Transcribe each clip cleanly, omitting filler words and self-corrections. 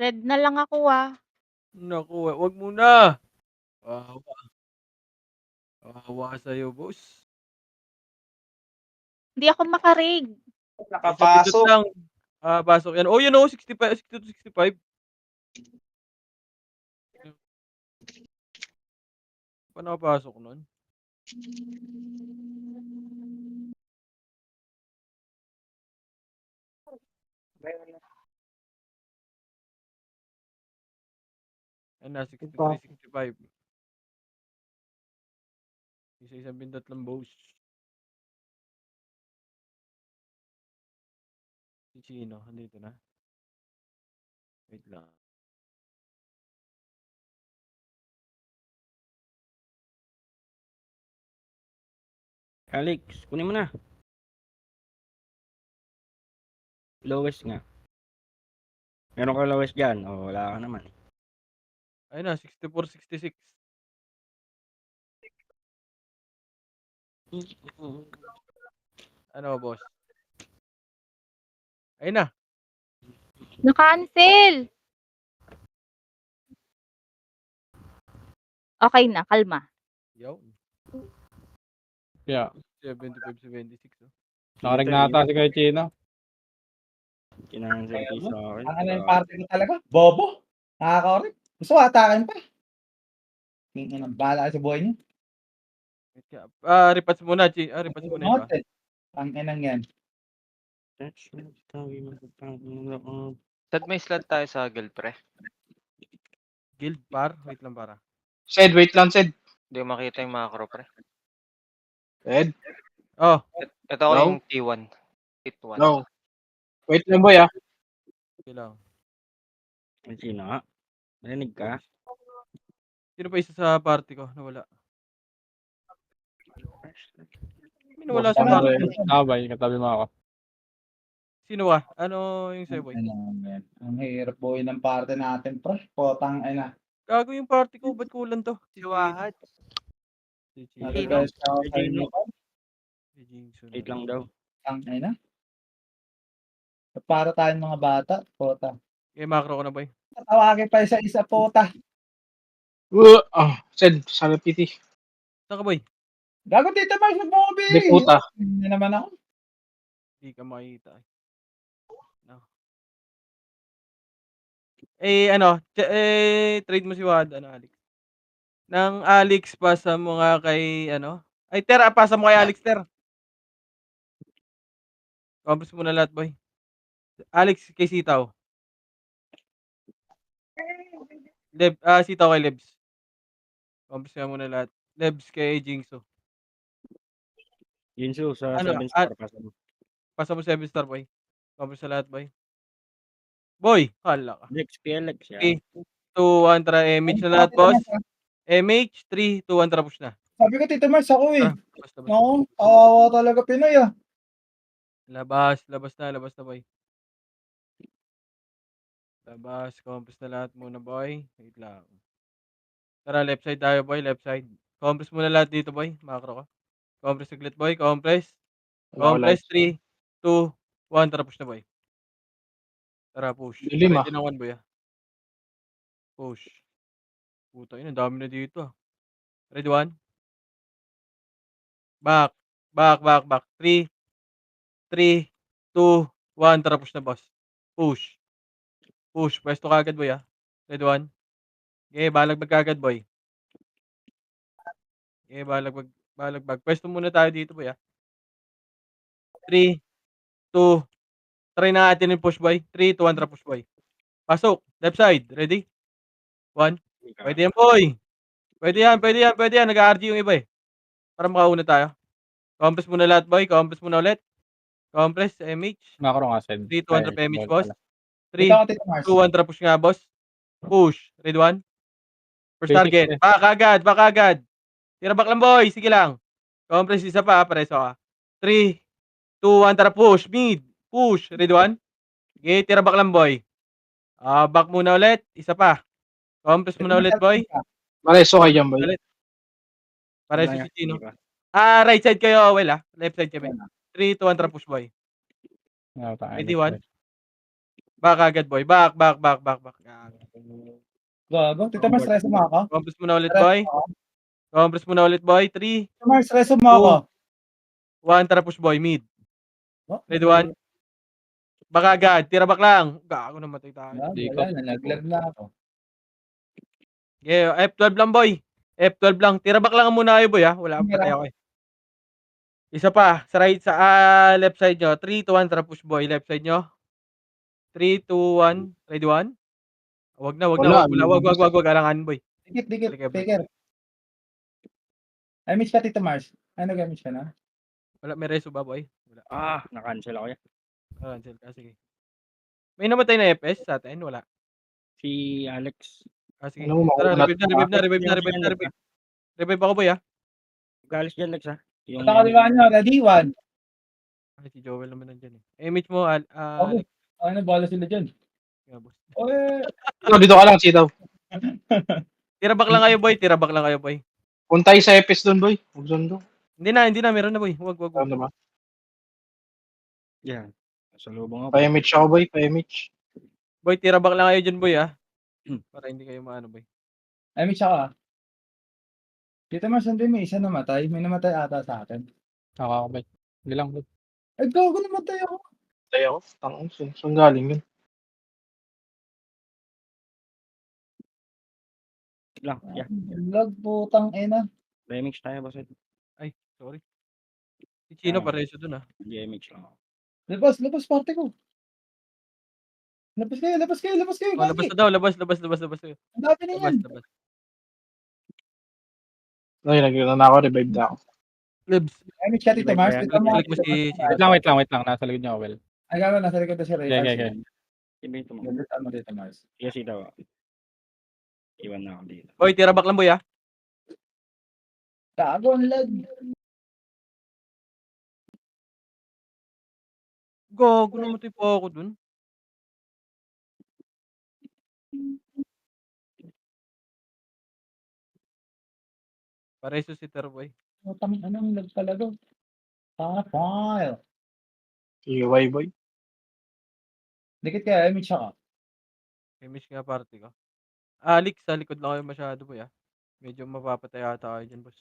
Red na lang ako, Naku, wag muna. Kawawa, kawawa sa'yo boss. Hindi ako maka-rig. Isang pindot Nakapasok. lang, pasok yan. Oh, yun oh, 65, 62, 65. Paano nakapasok nun? Ayun na, 63, 65. Isa-isang pindot lang boss. Si Chino, andito na. Wait lang. Alex, kunin mo na. Lowest nga. Meron ka lowest dyan. O, wala ka naman. Ayun na, 64, 66. Ano boss? Ayun na. Na-cancel. Okay na, kalma. Yaw. Yeah. 75, 76. Oh. Nakarig na ata si Kuya Chino. Kinansel kayo sa akin. Ang ano yung party ko talaga? Bobo. Nakaka-orip. Gusto ko atakin pa. Tingin ang bala sa buhay niyo. Wait ka. Repats muna, repats muna yun ba? Ang inang yan. Sad may slot tayo sa guild pre. Guild par? Wait lang para. Sed, wait lang, Sed. Hindi ko makita yung macro pre. Sed, Oh, Ito ako Hello? yung T1. T1. no. Wait lang, boy, ah. okay lang. Sino nga? Narinig ka? Sino pa isa sa party ko? Nawala. May nawala sa Tama. party. Sabay, katabi mo ako. Sino ka? Ano yung sa'yo boy? Ang hirap buhay ng party natin, pre. Potang ina. Gago yung party ko, ba't kulang to? Si Wahad. Si Chino. Nag-request ako sa inyo. Si Jingsun. Wait lang daw. Ang ina. Para tayong mga bata, pota. Okay, macro ko na boy. Tawagin pa isa-isa, pota. Sed, sabi PT. Saan ka boy? Gago dito ba sa Bobby? Di puta. Hindi naman ako. Hindi ka makita. No. Ano, trade mo si Wad, ano, Alex. Nang Alex, pasa mo nga kay, ano? Ay, Ter, pasa mo kay Alex, Ter. Compres mo na lahat, boy. Alex, kay Sitaw. Sitaw kay Lebs. Compres nga muna lahat. Lebs kay Jingso. Yinsu sa Ano, 7 star pa sa mo. Pasa mo 7 star, boy. Compres na lahat, boy. Boy, hala ka. Lex, PLX 3, yan. 2, 1, tara, MH na lahat, boss. MH, 3, 2, 1, tara, push na. Sabi ko, Tito Mars, ako eh. Tara, basta. No, kawawa talaga Pinoy ah. Labas na, boy. Labas, compres na lahat muna, boy. Wait lang. Tara, left side tayo, boy, left side. Compres muna lahat dito, boy. Macro ko. Compres saglit, boy. Compres. Compres, 3, 2, 1, tara, push na, boy. Tara, push. Dilim, Ready na 1, boy, ah. Push. Puta yun, ang dami na dito, ah. Ready, 1. Back. 3, 2, 1, tara, push na, boss. Push. Pwesto ka agad, boy, ah. Ready, 1. Okay, balagbag ka agad, boy. Okay, balagbag. Pwesto muna tayo dito, boy, ah. 3, 2, try na natin yung push, boy. 3, 2, 1, tara, push, boy. Pasok. Left side. Ready? 1. Pwede yan, boy. Pwede yan. Nag-RG yung iba, eh. Para makauna tayo. Compress muna lahat, boy. Compress muna ulit. Compress, MH. Macro nga, Sed. 3, 2, 1, trap MH, boss. Dito 3, ako, Tito Mars. 2, 1, trap push nga, boss. Push. Ready, 1. First target. 360. Back agad. Tira back lang, boy. Sige lang. Compress, isa pa. Pareso ka. 3, 2, 1, tara, push. Mid. Push. Ready, 1. Okay, tira back lang, boy. Back muna ulit. Isa pa. Compress muna ulit, boy. Mareso kayo dyan, boy. Ulit. Pareso si Chino. Right side kayo, well, ah. Left side kami. 3, 2, 1, tara, push, boy. Ready, 1. Back agad, boy. Back. Gago. Tita Mars, reso mo ako. Compress mo na ulit, Reso boy. mo ako. Compress mo na ulit, boy. 3, Tita Mars, reso mo ako. 1. Tara, push, boy. Mid. Oh, Ready, 1. Back agad. Tira back lang. Gago, namatay tayo. Wala, nalaglag na ako. Yeah, F12 lang, boy. F12 lang. Tira back lang muna kayo, boy, ha. Wala, patay ako, eh. Isa pa. Sa right, sa left side nyo. 3, 2, 1. Tara, push, boy. Left side nyo. 3, 2, 1. Ready, 1. Wag na. Wag. Alangan, boy. Dikit, Balik, balik. Faker. I miss ka, Tita Mars. Ano gamit ka na? Wala, may reso ba, boy? Wala. Na-cancel ako yan. Cancel ka, sige. May namatay na FS sa atin? Wala. Si Alex. Sige. Ano mo, Tara, makukulat revive na. Revive ako, boy, ha. Galis dyan, Lex, ha? Yung... Nakaliwa nyo, ready, 1. Ay, si Joel naman nandyan, eh. Image mo, Okay. Ano, bala sila dyan? boss. Oy! Dito ka lang, sitaw. Tira back lang kayo, boy. Punta tayo sa EPS doon, boy. Huwag doon doon. Hindi na, meron na, boy. Wag. Ano ba? Yan. Sa lubong ako. Pa-image ako, boy. Pa-image. Boy, tira back lang kayo dyan, boy, ha. Para hindi kayo maano, boy. I miss ako, ah. Tita Mars, hindi may isa namatay. May namatay ata sa akin. Ako, boy. Hindi lang, boy. Ay, gago, namatay ako. Tayo ako. Tangin, saan galing yun? Lang. Yeah. Lag, putang ina. Remix tayo, boss. Ay, sorry. Si Chino pareso dun, ha. DMX lang ako. Labas, parte ko. Labas kayo, Oh, labas gagi. na daw, labas kayo. Ang dami na yan. Labas. Ay, nag-na ako, revive na ako. Libs. I miss ka, Tita Mars. Tita Mars. Balik mo si... Wait lang. Nasa likod niya ako, Well. Ay, gago, nasa likod na si Ray. Okay. Ibento mo. Ganda mo, Tita Mars. Yes, ito. Iwan na ako dito. Boy, tira back lang, boy, ha. Gago, ang lag. Gago, namatay pa ako dun. Pareso si Terboy. Putang ina, ang lag talaga. File. TY, boy. Dikit kaya, I miss ako. Image nga party ko. Alex, sa likod lang kayo masyado, boy, ha. Medyo mapapatay ata kayo dyan, boss.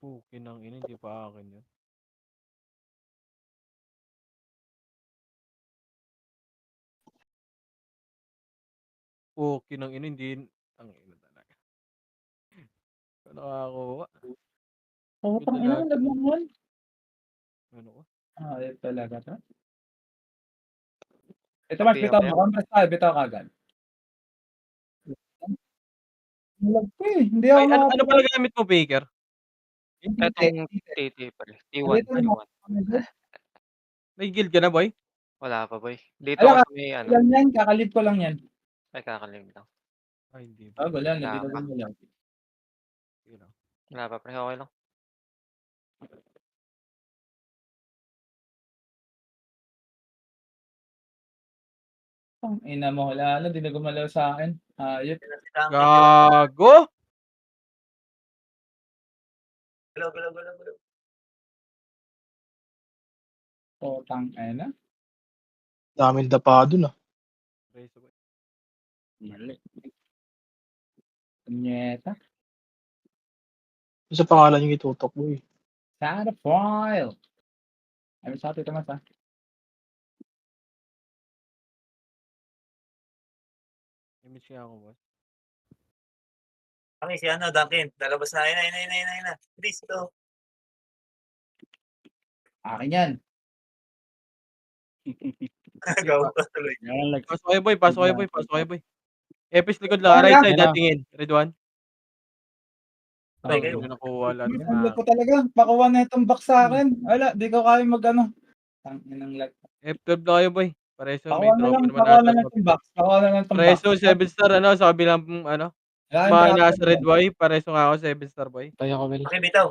Pukin ng ina, hindi pa akin yun. Pukin ng ina, hindi... Ang ina talaga. Ano nakakuha? Putang ina, ang lag naman. Ano ko? Ito talaga to. Ito Mars, bitaw mo. Compress tayo, bitaw kagad. Ang lag ko eh. Hindi ako Ay, ano pala gamit mo, Baker? Etong TT pala. T1. May guild ka na, boy? Wala pa, boy. Dito Ala, ako sa may ano. Lang yan, kakalip ko lang yan. Ay, kakalim lang. Ay, hindi. Wala, Wala nandito pa. mo lang. Sige lang. Wala pa, pre. Okay lang. Ang ina mo, wala na, di na gumalaw sa akin. Ayop. Gago! Putang ina. Daming dapa dun, ah. Pareso, boy. Mali. Nyeta. Sa pangalan yung itutok, boy. Sana file. Ay, sa atin ito mas ha. Image nga ako, boss. Kami si ano, Duncan. Lalabas na. Ayun na. Please, go. Akin yan. Gawa ka tuloy. Yan, Lex. Pasok kayo, boy. Epis likod lang. Ay, Right ah. side, Ayun na. datingin. Red one. Okay, Ay, kayo. hindi nakuha lahat. Ang lag ko talaga. Pakuha na itong box sa akin. Wala, di ko kaya mag ano. Ang inang lag. F12 na kayo, boy. Pareso, may Pakuha na trophy lang, naman pakuha na ata. lang itong box. Pakuha na lang itong box. Pareso, 7 star, ano, sa kabilang, ano, mga nasa red Y. Pareso nga ako, 7 star, boy. Tayo ako, Well. Okay, bitaw.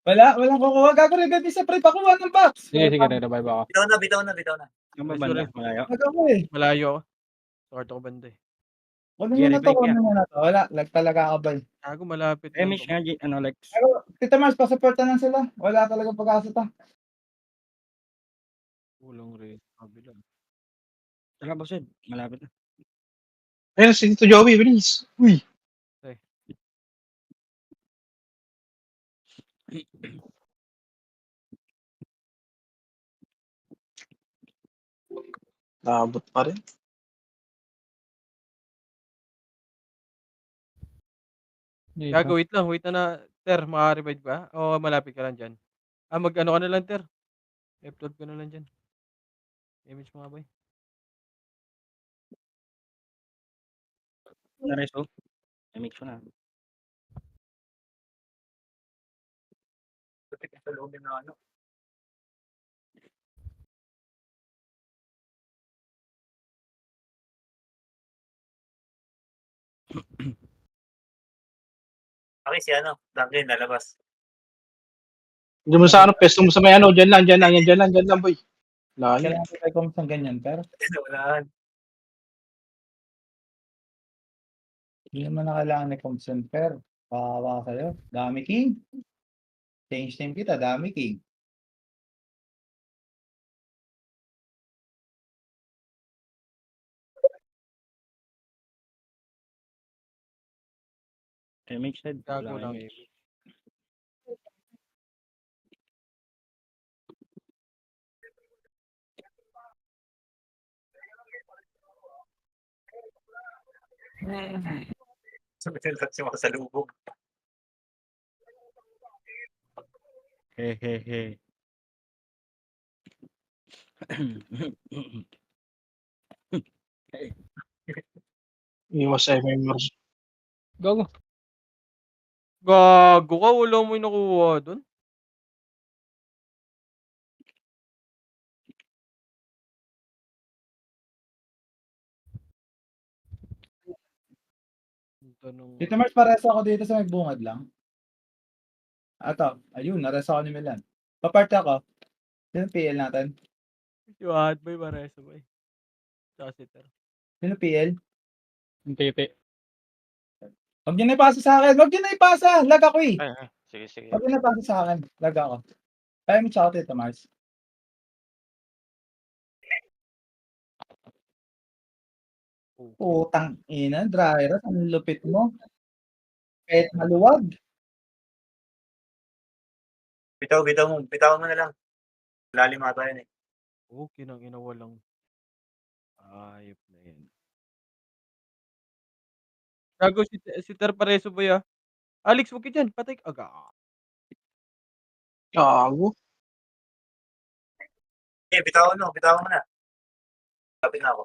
Walang kukuha. Gago rin, isa pre, pakuha ng box. Sige, revive ako. Bitaw na. Ang babanda. Malayo. Nagawa eh. Malayo ako. Start ako banda, eh. Kunin Yeah, mo na to, revive kunin mo na to. Wala, lag talaga ako ba. Ako malapit. lang Remix to. nga, ano, Lex. Pero, Tita Mars, pasuporta lang sila. Wala talagang pag-asa ta. Kulang rin. Kabila. Tara, boss Ed. Malapit na. Ayun, si Tito Joey, bilis. Uy. Okay. Naabot pa rin. Gago, wait na na. Ter, maka-revive ka? O malapit ka lang dyan? Mag-ano ka na lang, Ter. F12 ka na lang dyan. Image mo nga, boy. Na-reso. I-mix ko na. Putik sa loob ng ano. Okay, si ano, Duncan, lalabas. Diyan mo sa ano, pesto mo sa may ano, dyan lang, boy. Layo. Kailangan ko tayo ng ganyan, pero Wala. hindi naman na kailangan ni consent, pero kawawa sa'yo. Dami king. Change name kita, dami king. I-mix Ed. Gago Wala lang, I-mix. image. Sabi nila si mga salubog. Hehehe. Iwas MMR. Gago. Gago ka, wala mo yung nakuha dun. Ang tanong. Dito Mars, pares ako dito sa may bungad lang. Ato, ayun, nares ako ni Milan. Paparte ako. Sino PL natin? Si Wad, boy, pareso, boy. Tsaka si Ter. Sino PL? Yung titi. Huwag niyo na ipasa sa akin. Huwag niyo na ipasa. Lag ako eh. Ay. Sige, sige. Huwag niyo na ipasa sa akin. Lag ako. Kaya mo tsaka dito Mars. Putang ina, dry rat. Ang lupit mo. Kahit maluwag. Bitaw mo na lang. Lalim ata yun eh. Okay, nang ina, walang. Ayop na yan. Gago, si Ter pareso, boy, ah. Alex, huwag ka dyan. Patay ka. Gago. Bitaw mo na. Sabi na ako.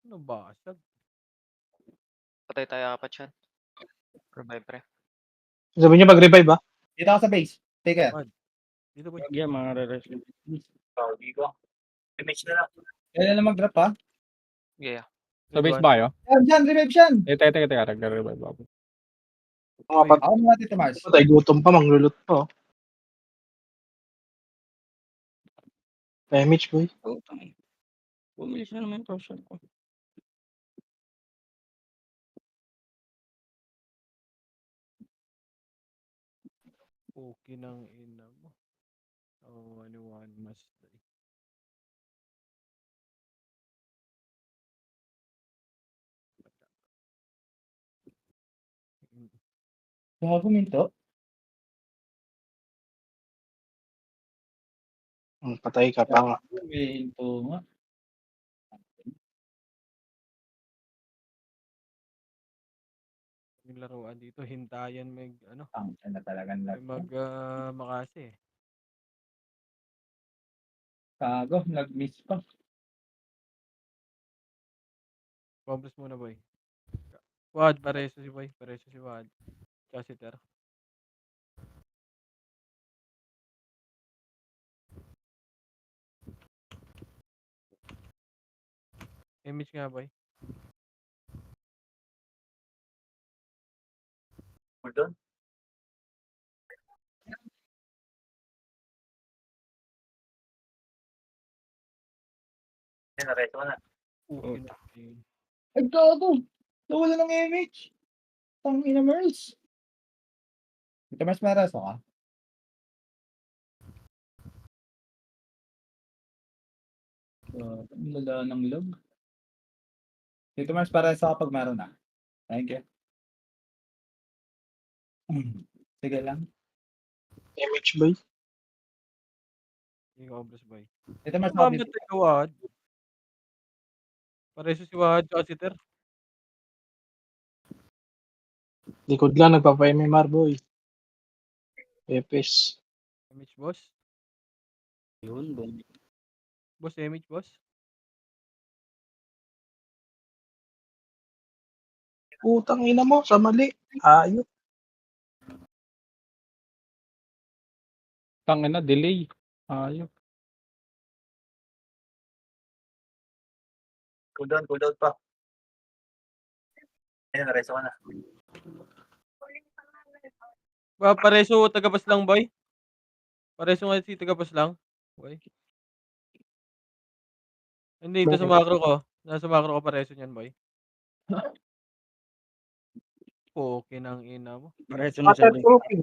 Ano ba? Patay tayo apat yan. Revive pre. Sabi niya mag-revive ba? Dito ako sa base. Take care. Dito, boy. Wag yan, mga re-reso. Di ko. Image na lang. Kailan na mag-drop ha? Yeah. Sa base ba kayo? Dyan, revive siyan. Teka. Nagre-revive ako. Mga Ako muna dito Mars. patay, gutom pa, manglulot pa. Damage, boy. Bumilis na naman yung torsion ko. Okay, nang ina mo. Oh, one must die. Gago minto. Patay ka pa nga. Minto nga. Yung laruan dito, hintayan ano, Ang na talagang lag. makasi. Gago, nag-miss pa. Complex muna, boy. Wad, pareso si boy. Pareso si Wad. Tsaka si Ter. Image nga, boy. Doon. Nareto na. Okay na. Ay, gago! Nawala ng image. Tang ina Mars. Dito Mars, meron ka? Ang lala ng log. Dito mas para sa kapag meron na. Thank you. Sige lang. MH boy. Hindi ka obras boy. Dito mas Ano ba ang kapit. ba't tayo Wahad? Pareso si Wahad tsaka si Ter. Likod lang, nagpapa-MMR boy. Pepes. MH boss. Yun, boom. Boss, MH boss. Putang ina mo, sa mali. Ayop. Tangin na, delay. Ayok. Cool down pa. Ayun, nareso ka na. Pareso tagabas lang boy. Pareso nga si tagabas lang. Boy. Hindi, ito sa Bakit? macro ko. Nasa macro ko pareso niyan boy. Poke ng ina mo. Pareso na sa Waterproofing.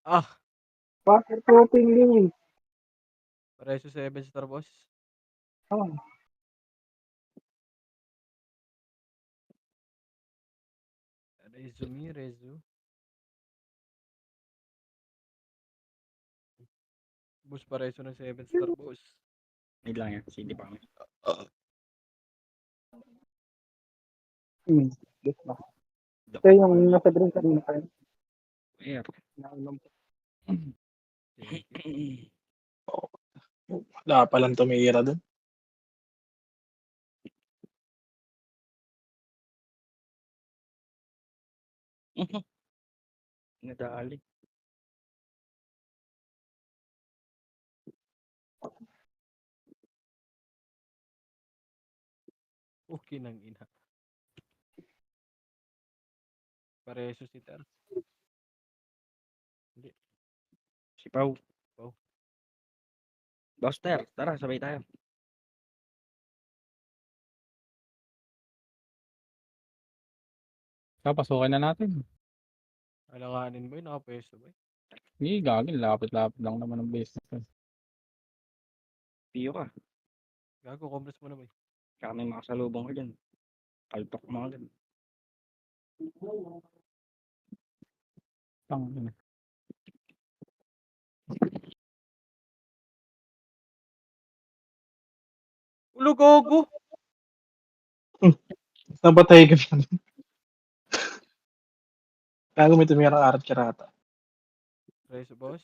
Ah, Waterproofing din. pareso 7 star boss. Oh. Rezu. Boss pareso ng 7 star boss. Wait lang yan. CD pa kami. Yes ba? Ito yung nasa drink kanina kayo. Air. Nainom ko. Thank you. Wala palang tumira dun. Nadali. Poke ng ina. Pareso si Ter. Hindi. Si Pau. Pau. Buster, tara, sabay tayo. Pasukin na natin. Alanganin boy, nakapeso boy. Hindi, gagawin. Lapit-lapit lang naman ang business. Piyo ka. Gago, compress mo na boy. Kaya may makasalubong ko dyan. Kaltok mo ka dyan. Tangin na. Ulo gogo. Nabatay ka pa. Kaya may tumira ang arat karata. Pareso boss.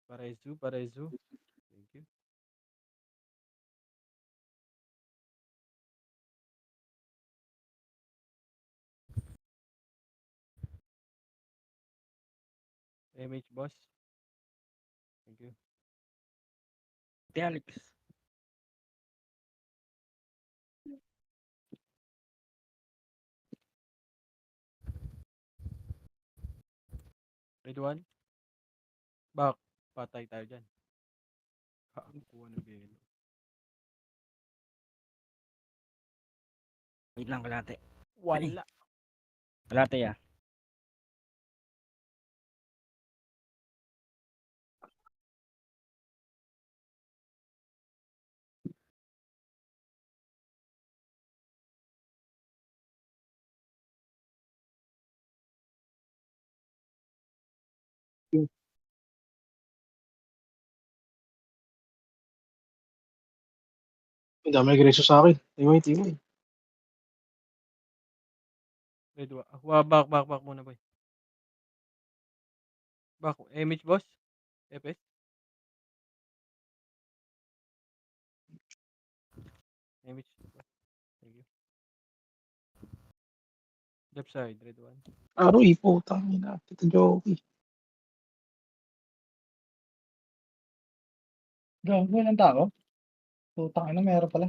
Pareso. Thank you. MH boss. Thank you. Ate Alex. Red one. Back. Patay tayo dyan. Kuha ng bigel. Wait lang, kalate. Wala. Kalate ya. Ang dami nagreso sa akin. Timay. Red one. Back muna boy. Back. MH boss. FS. MH. Thank you. Left side. Red one. Aroy, putang ina. Tito Joey. Gago ng tao. Putang ina, meron pala.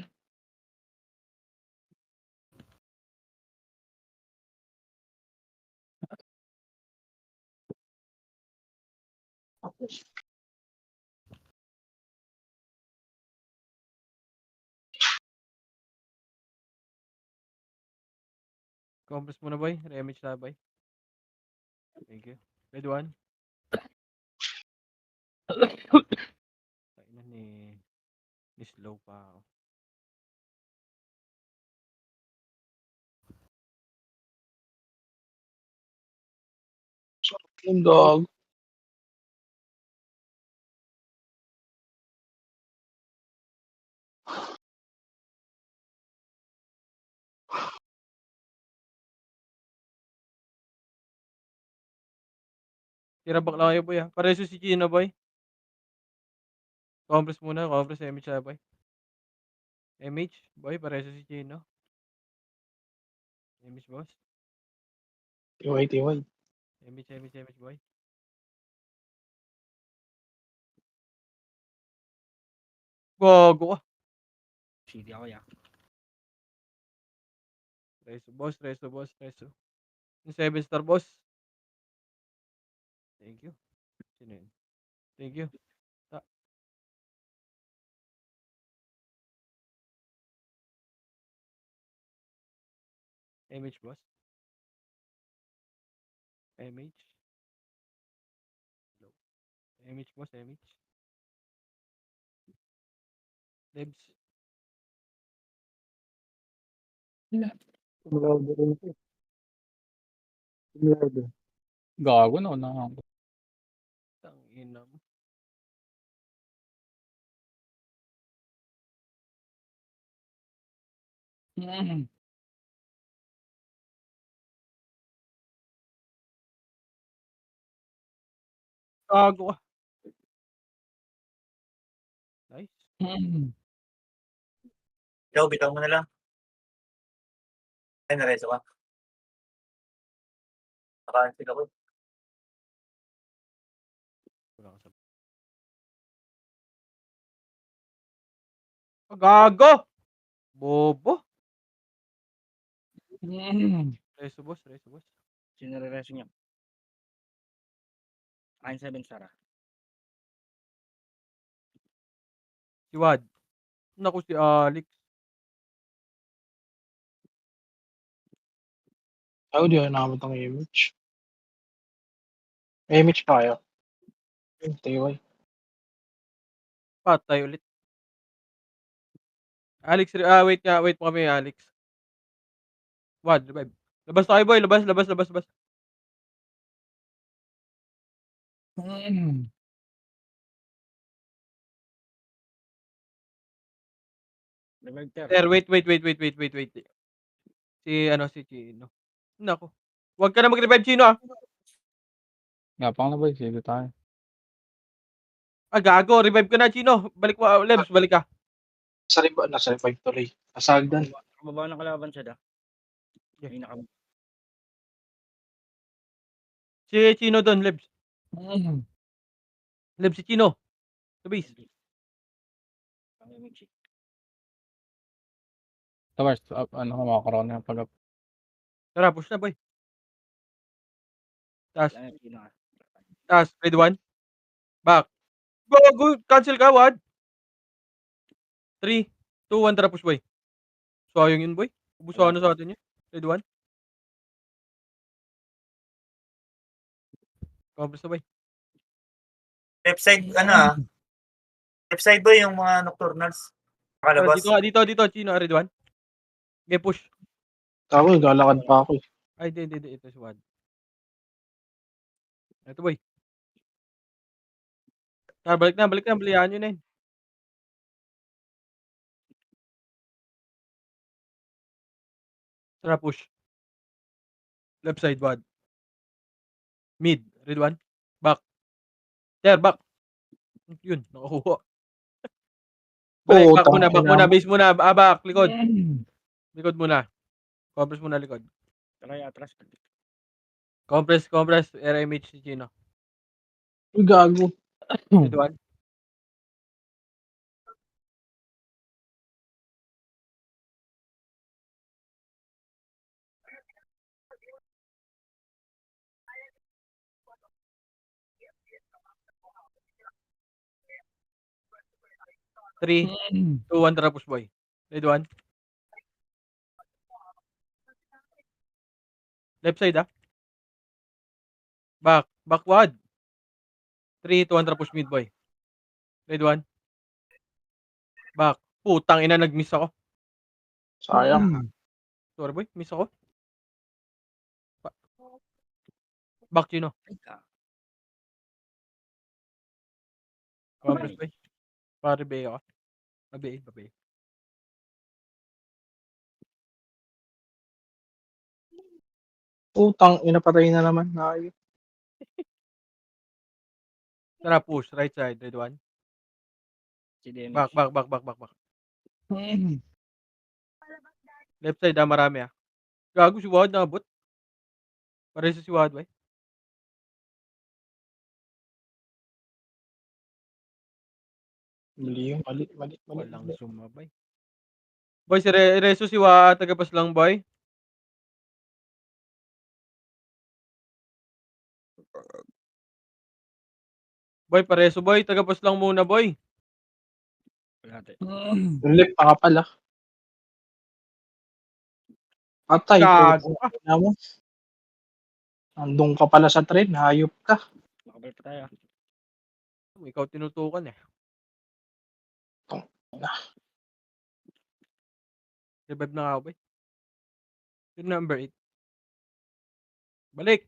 Compress muna boy. MH na boy. Thank you. Red one. Kainan ni slow pa ako. Yung dog. Tira bakla kayo boy Pareso si Chino boy. Compress muna, compress MH boy. MH boy, pareso si Chino. MH boss. Tiway. MH boy. Gago ka. City ako ya. Reso boss. Yung 7 star boss. Thank you. Sino yun? Thank you. MH boss. MH. Hello. MH boss, MH. Debs. Tumulado rin ito. Tumulado. Gago no, na. Tangina mo. Gago ka. Nice. Ikaw, bitaw mo na lang. Ay, nareso ka. Naka-ansig ako. Wala ka sa... Gago! Bobo. Reso boss. Sino re-reso niya? Akin 7 star. Si Wad. Naku si Alex. Ako di ako nakamit ang image. Image pa kayo. Tiway. Patay ulit. Alex, wait mo kami, Alex. Wad, revive. Labas tayo, boy. Labas. Revive ter. Sir, wait. Si Chino. Nako. Huwag ka na mag-revive, Chino, ah. Yapang na boy, sige tayo. Gago. Revive ka na, Chino. Balik mo, Lebs, balik ka. Nasa revive tuloy. Nasagdan. Nakababa ng kalaban siya da. Yeah. Ay, nakababa. Si Chino doon, Lebs. Lebs, si Chino. Sa base. Tapos, makakaroon na yung pag-up. Tara, push na, boy. Taas, ready one. Back. Go, cancel ka, Wad. 3, 2, 1, tara, push, boy. Sayang yun, boy. Ubusahan na sa atin yun. Ready one. Compress na, boy. Left side, left side ba yung mga nocturnals? Tara, Nakalabas. dito, Chino, ready one. Okay, push. Ako, galakad pa ako. Ay, hindi. Ito si Wad. Ito, boy. Tara, balik na. Balihan nyo na yun. Tara, push. Left side, Wad. Mid, ready one. Back. There, back. Yun, nakakuha. Back muna. Base muna. Back, likod. Likod muna. Compress muna likod. Try atras. Compress. RMH si Chino. Uy, gago. Ready one. Three, 2, 1, tara, push, boy. Ready one. Left side, ah. Back. Backward. 3, 2, 1, tara, push mid, boy. Ready 1. Back. Putang ina, nag-miss ako. Sayang. Sorry boy, miss ako. Back Chino. Ay, ka. Compress boy. Pare bay ako. Babe. Utang ina, patay na naman. Ayos. Tara, push. Right side. Ready 1. Si Demi. Back. Left side, marami ah. Gago si Wad nabot. Pareho si Wad boy. Mali yun. Mali. Walang sumabay. Boy, si Reso si Wa, tagapas lang boy. Boy, pareso boy, tagapas lang muna boy. Wala tayo. Yung left pa ka pala. Patay. Gago ka. Ina mo. Andun ka pala sa train. Hayop ka. Makabal pa tayo. Ikaw tinutukan eh. Revive na nga ako boy. Yung number 8. Balik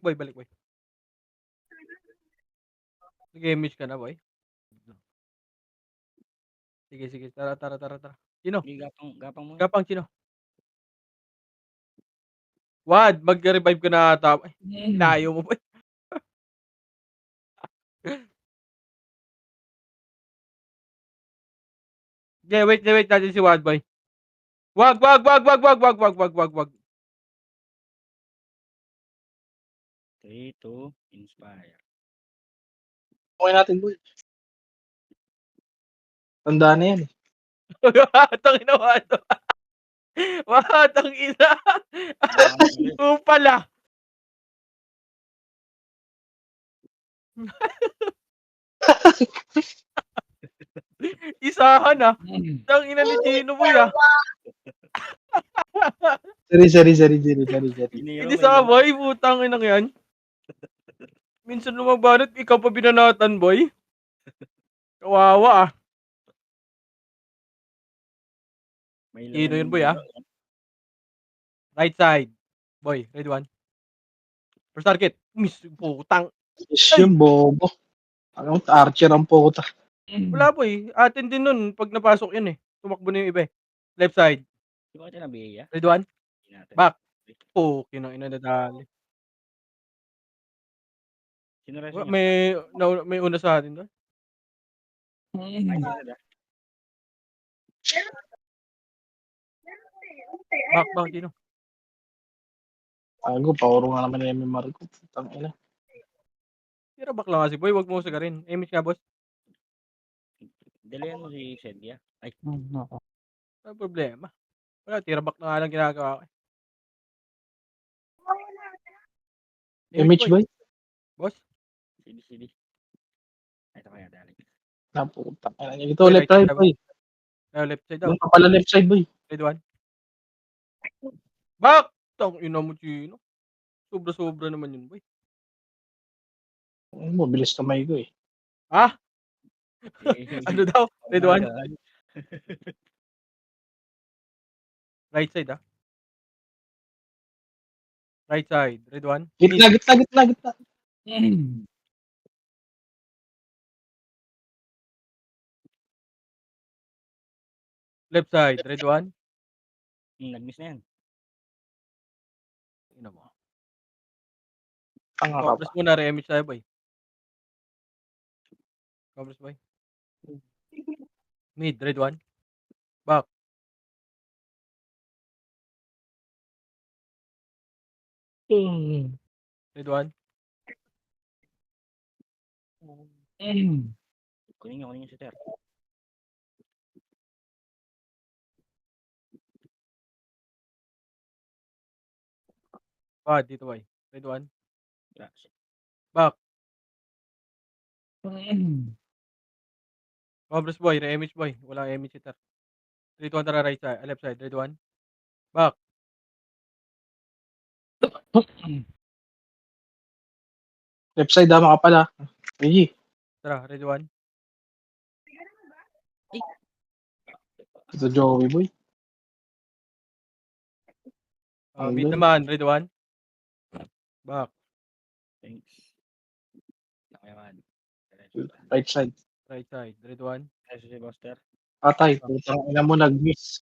boy. Nag-image ka na boy. Sige. Tara. Chino. Hindi, gapang mo. Gapang Chino. Wad, mag-revive ka na ata. Ay, layo mo boy. Okay, wait natin si Wad boy. Wag. 3, 2, inspire. Okay natin, boy. Tanda na yan eh. Tang ina Wad. Tang ina. Oo pala. Isahan ah. Tang ina ni Chino boy ah. Sorry. Hindi sa boy, putang ina yan. Minsan lumabanat, ikaw pa binanatan boy. Kawawa ah. Chino yun boy ah. Right side. Boy, ready 1. First target. Miss, putang. Is yung bobo. Anong archer ang puta. Wala boy. Atin din nun pag napasok yun eh. Tumakbo na yung iba eh. Left side. Di ba ito nabiya? Ready 1. Hindi natin. Back. Kinang ina nadali. Sino rin Wala, niya? may una sa atin doon. Ay, sino na? Back, Chino. Tago, pauro nga naman yung MMR ko. Putang ina. Tira back lang kasi boy. Wag mo sagarin. Image nga boss. Dalayan mo si Sedya. Ay, Nako. Ano problema? Wala, tira back na nga lang ginagawa ko. Image boy. Boss. CD. Ito kaya dali. Naputang ina niya. Ito, left side boy. Left side daw. Doon ka pala left side boy. Ready 1. Back! Tang ina mo, Chino. Sobra naman yun, boy. Ano mo, bilis kamay ko eh. Ha? Ano daw? Ready 1. Right side, ah. Right side. Ready 1. Gitna. Left side. Ready 1. Nag-miss na yan. Ina mo. Tanga ka pa. Compress muna, re-image tayo, boy. Compress, boy. Mid. Ready 1. Back. Ready 1. Kunin niyo si Ter. Dito, boy. Ready 1. Wala. Back. Compress, boy. Re-image, boy. Walang image hitter. 3, 2, 1, tara right side. Left side. Ready 1. Back. Left side, dama ka pala. Ay, Tara. Ready 1. Ito Joey boy. Mid Ayun. naman, ready one. Back, Thanks. Nakiyaman. Right side. right side, ready one. Kasi si Buster. Patay. Putang ina mo nag-miss.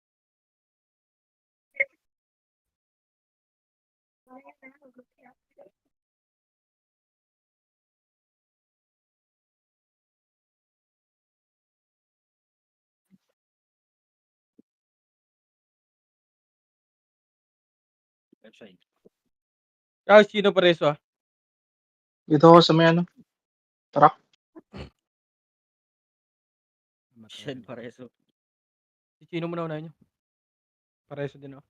Left side. Sino pareso Dito ako sa may ano. Shed pareso. Si Chino muna unahin nyo. Pareso din ako.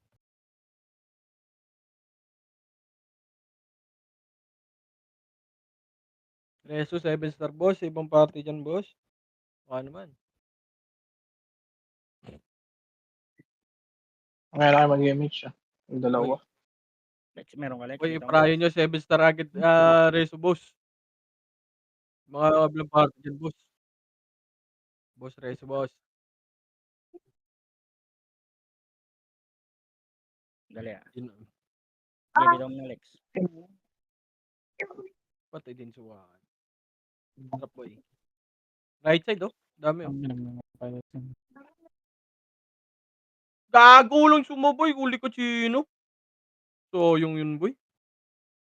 Reso, 7 star boss. Ibang party dyan boss. Baka naman. Ngayon ako mag-image siya. Yung dalawa. Lex, meron ka Lex. Uy, Dito ka. prayo nyo, 7 star agad. Reso boss. Mga ibang party dyan boss. Boss, reso boss. Dali ah. Yun, Sige, bitaw mo na Lex. patay din suwakan. Sarap boy. Right side oh. Dami oh. Ang minamay. Gagulong sumaboy. Uli ko Chino. So, yung yun boy.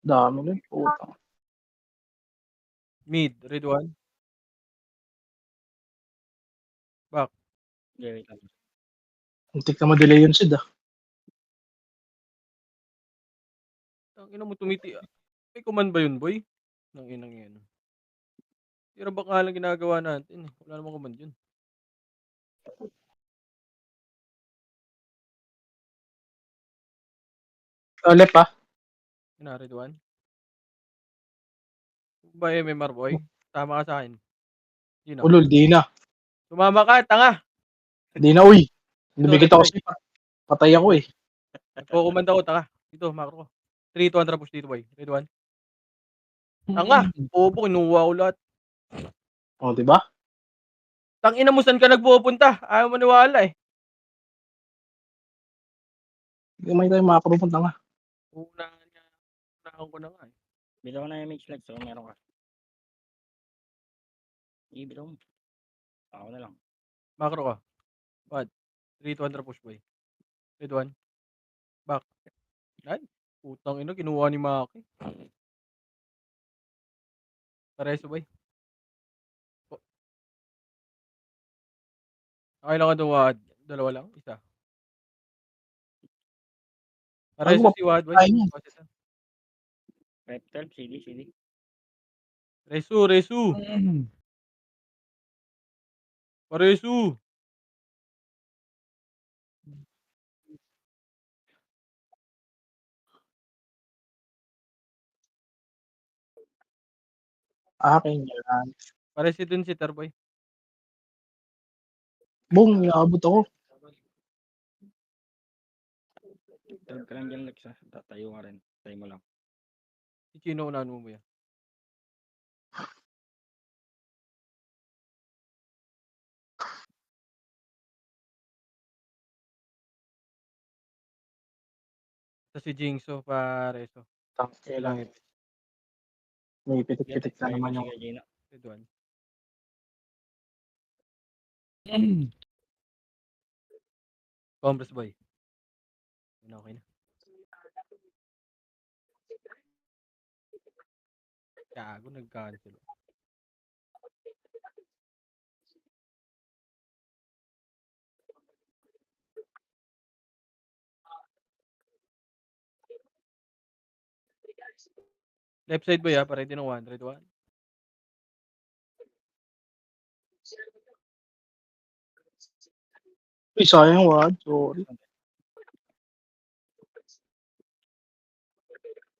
Dami nun. Putang. Mid, ready one. Sige, wait lang. Untik na ma-delay yun Sid ah. Ang ina mo tumiti. May command ba yun boy? Nang inang yan. Tira ba nga lang ginagawa natin eh. Wala namang command yun. Left ah. Yun na, ready one. Ba MMR boy? Tama ka sa akin. Sino? Ulol, di na. Sumama ka, tanga! Di na uy. Nabigit ako Sorry, sa patay ako eh. Nagko-command ako, tanga. Dito, macro ko. 3, 200 push dito boy. Ready one. Tanga! Opo, kinuha ko lahat. O, di ba? Tangina mo, saan ka nagpupunta? Ayaw maniwala eh. Hindi may tayo makapupunta nga. Unahan ko na nga eh. Bitaw ko na yung image Lex. So, meron ka. Sige, bitaw mo. Ako na lang. Macro ka. Bad. 3, 200 push boy. Ready one. Back. Ay, putang ina, kinuha ni Maki. Pareso boy. Okay lang ka duwad. Dalawa lang. Isa. Pareso Ano ba? si Wad boy. Ay, yan. Rep 12, CD. Resu. Pareso. Akin yan. Pareso dun si Terboy. Boom, iabot ako. Tawag ka lang dyan Lex ah. Tatayo ka rin. Tayo mo lang. Si Chino unahan mo yan. Tapos si Jingso, Pareso. Tangke lang. Ilang May pitik-pitik na Tayo mo naman si yung Gina. Ready one. Compress boy. Okay na. Gago, nag-cancel. Left side boy ha, ready ng 1. Ready 1. Uy, sayang Wad. Sorry.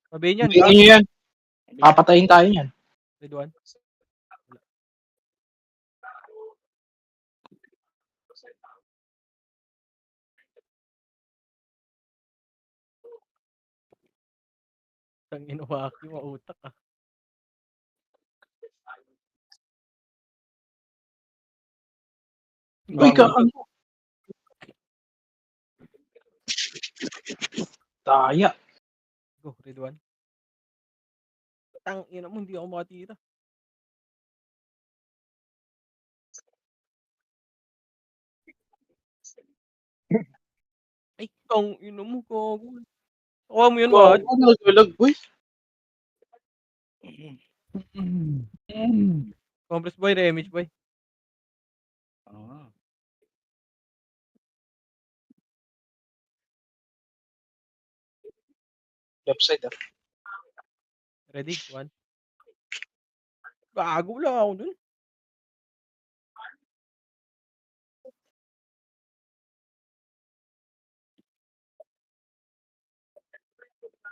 Sabihin yan, Hindi gago. nyo yan. Papatayin tayo yan. Ready 1. Ang inuwaki, mautak ah. Uy, ka, ano? Daya. Go, ready 1. Tangina mo, hindi ako makatira. Ay, tangina mo, gago. Nakuha mo yun, Mahal? Gago, naglalag, boy. Compress boy, Remage boy. Oo. Left side, ah. Ready? 1. Gago, wala ako dun.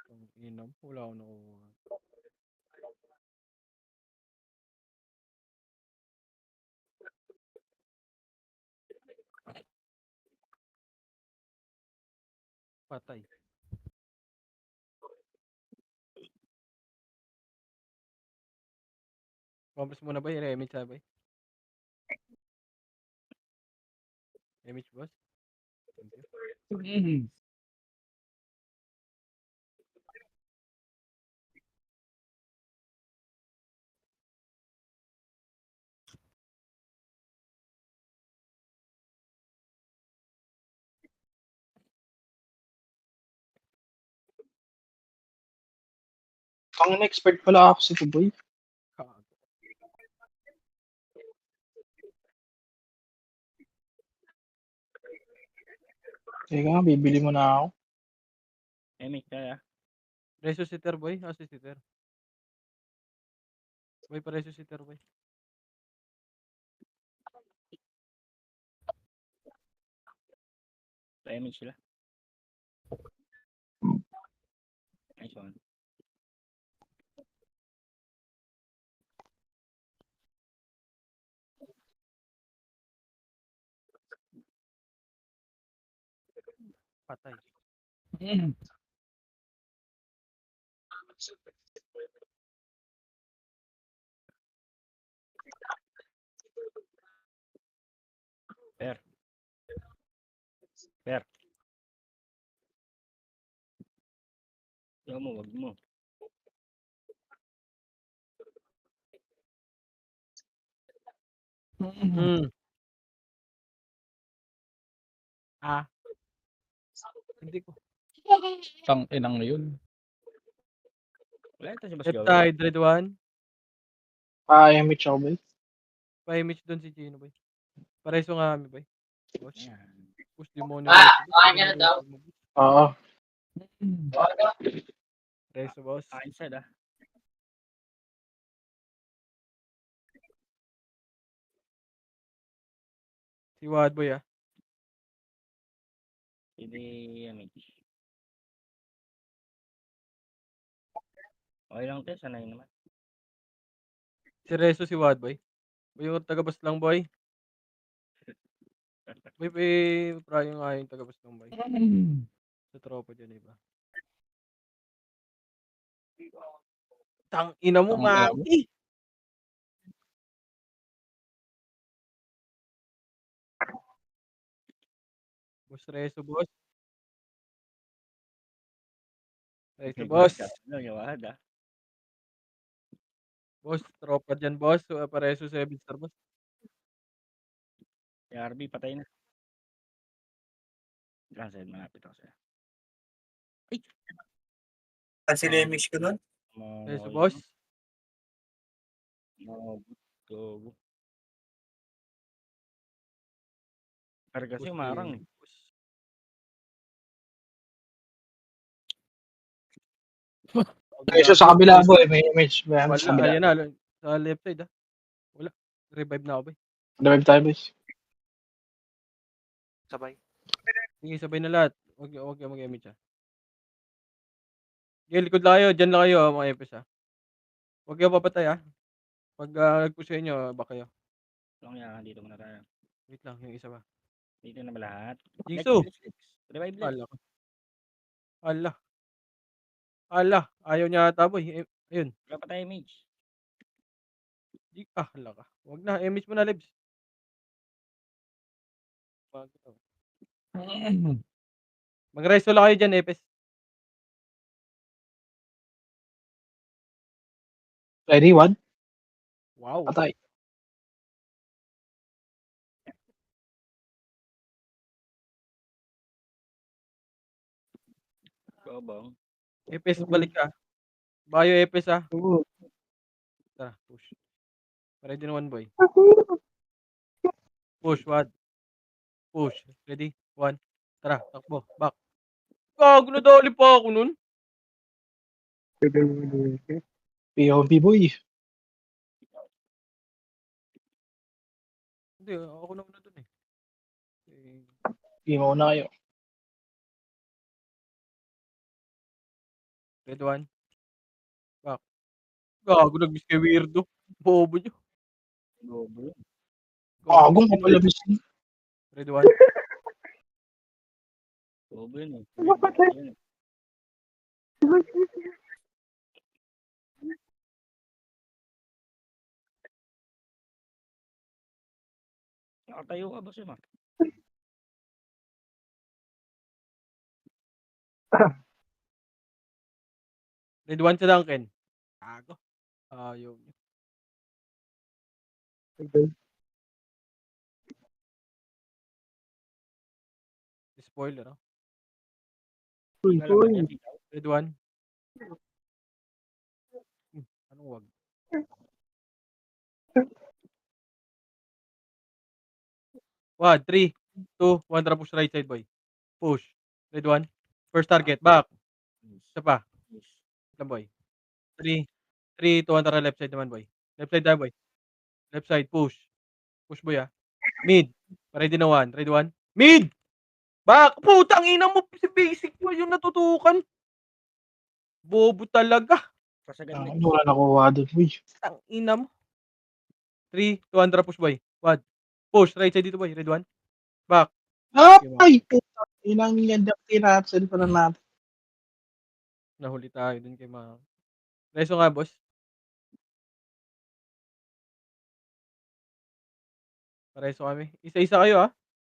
Tangina mo, wala ako nakuha. Patay. Compress muna boy, Remage ha boy. Remage boss. Thank you. Ang expert pala ako si boy. Gago. Teka, bibili mo na ako. Emi, kaya. Resuscitar boy, resuscitar. Boy, pa-resuscitar boy. Emi sila. Nice one. Patay. Fair. Fair. Ayaw mo, wag mo. Hmm. Ah. Hindi ko. Tang-inang yun. Wala ito si Boss Left Joey. side, red 1. MH ako, boy. Pa-image doon si Gino boy. Pareso nga kami boy. Boss. Ayan. Push demonyo reso. Oo. Reso boss. Inside ah. Si Wad boy ah. Hindi, Emi. Okay lang te, sanay naman. Si Reso si Wad boy. Boy yung taga-bus lang boy. Boy, prayo nga yung taga-bus lang boy. Sa tropa dyan iba. Tang ina mo, Tangina mo. Maki. Boss Reso boss. Reso boss. Ano, yawad ah. Boss, tropa dyan boss. Pareso 7 star boss. Si RB, patay na. Cancel, malapit ako sa'yo. Cancel yung mix ko nun. Reso boss. Go. Pero kasi Boss umarang eh. Jamie, boss. Reso sa kabila, boy. May image. May image sa Wala, kabila. ayan na. Sa left side ah. Wala. Revive na ako boy. Revive tayo, boys. Sabay. Sige, sabay na lahat. Huwag kayo mag-image ah. Sige, likod lang kayo. Dyan lang kayo mga EPS ah. Huwag kayo papatay ah. Pag nag-push sa inyo, back kayo. Lang yan, dito muna tayo. Wait lang, yung isa ba? Dito na ba lahat? Jisoo! Lex. Revive Lex. Ala ka. Ala. Ayaw niya ata boy. Ayun. Wala pa tayo mage. Ala ka. Huwag na. Image mo na, Lebs. Mag-resto lang kayo dyan, Epes. Ready, one. Wow. Patay. Babang. Epes, balik ka. Bayo Epes ah. Oo. Tara, push. Ready na one boy. Push, wad. Push. Ready? One. Tara, takbo. Back. Gago, nadali pa ako nun. POV boy. Hindi, ako na muna dun eh. Eh, Hindi mo na kayo. Ready, one. Back. Gago, nag-miss kay weirdo. Bobo nyo. Bobo. Gago, Agong kapala miss. Ready, one. Bobo yun eh. Nakatayo ka ba siya, ma? Ready, one sa Duncan. Gago. Ayaw nyo. Spoiler ah. Nalaban niya, sitaw. Ready, one. Anong wag? One, 3, 2, 1, tara push right side boy. Push. Ready, one. First target, back. Isa pa. Lang boy. 3, 3, 2, 1, tara left side naman boy. Left side tayo boy. Left side, push. Push boy ah. Mid. Ready na one. Ready, one. Mid! Back! Putang ina mo! Si basic mo yung natutukan. Bobo talaga. Pasagan Ah, mid. wala nakuha doon boy. Tang ina mo. 3, 2, 1, tara push boy. One. Push. Right side dito boy. Ready, one. Back. Ay! Putang inang yan. Tinapsel pa na natin. Nahuli tayo dun kay mga... Reso nga boss. Pareso kami. Isa-isa kayo ah.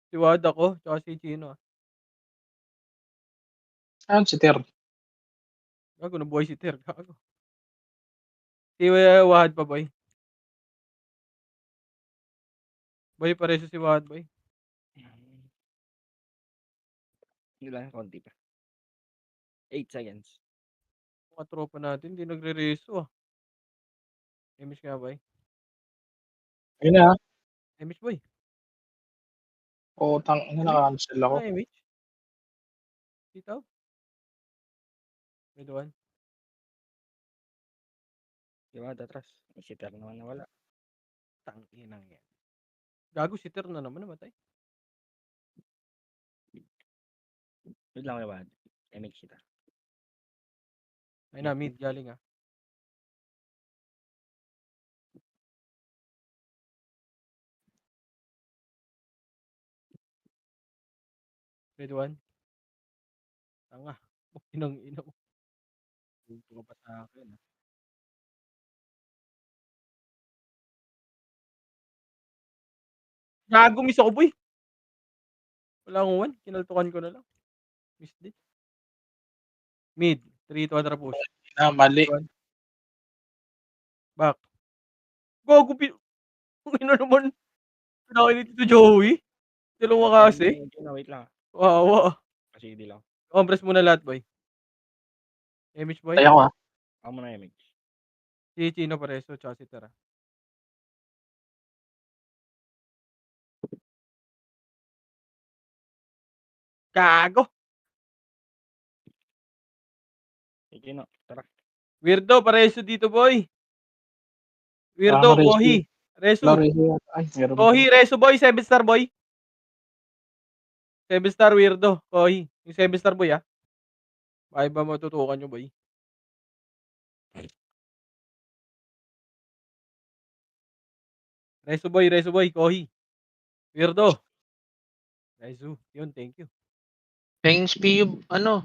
Si Wad ako, tsaka si Chino ah. Saan si Ter? Gago, nabuhay si Ter. Gago. Si Wad pa boy. Boy, pareso si Wad boy. Hindi lang, konti pa. 8 seconds. Mga tropa natin, hindi nagre-reso ah. Emish nga boy. Ayun na. Emish boy. Putang ina na-cancel ako. Ano Emish? Sitaw? Ready, one. Di ba, atras. May sitar naman na wala. Tanginang yan. Gago, si Ter na naman namatay. Yun lang, diba? MX sitar. Ay na, mid, galing ah. Ready, one. Tanga. Inang ina mo. Punto ka pa sa akin ah. Gago, miss ako boy. Wala akong one. Kinaltukan ko na lang. Miss din. Mid. 3, 2, 1, tara push. Na, mali. One. Back. Gago, ina naman. Pinakain ni Tito Joey. Dalawa kasi. Wait lang. Wawa. Kasi di lang. Compress muna lahat boy. Emish boy. Kaya ko ah. Ako muna MX. Si Chino pareso, tsaka si Tara. Gago! Sige no, tara. Weirdo, pareso dito boy. Weirdo, Tama, Reso. Kohi. Reso. Laro yun. Ay, meron pa. Kohi, Reso boy. 7 star boy. 7 star weirdo. Kohi. Yung 7 star boy ah. Bakit ba matutukan nyo boy? Reso boy. Kohi. Weirdo. Reso. Yun, thank you. Thanks, PU, ano?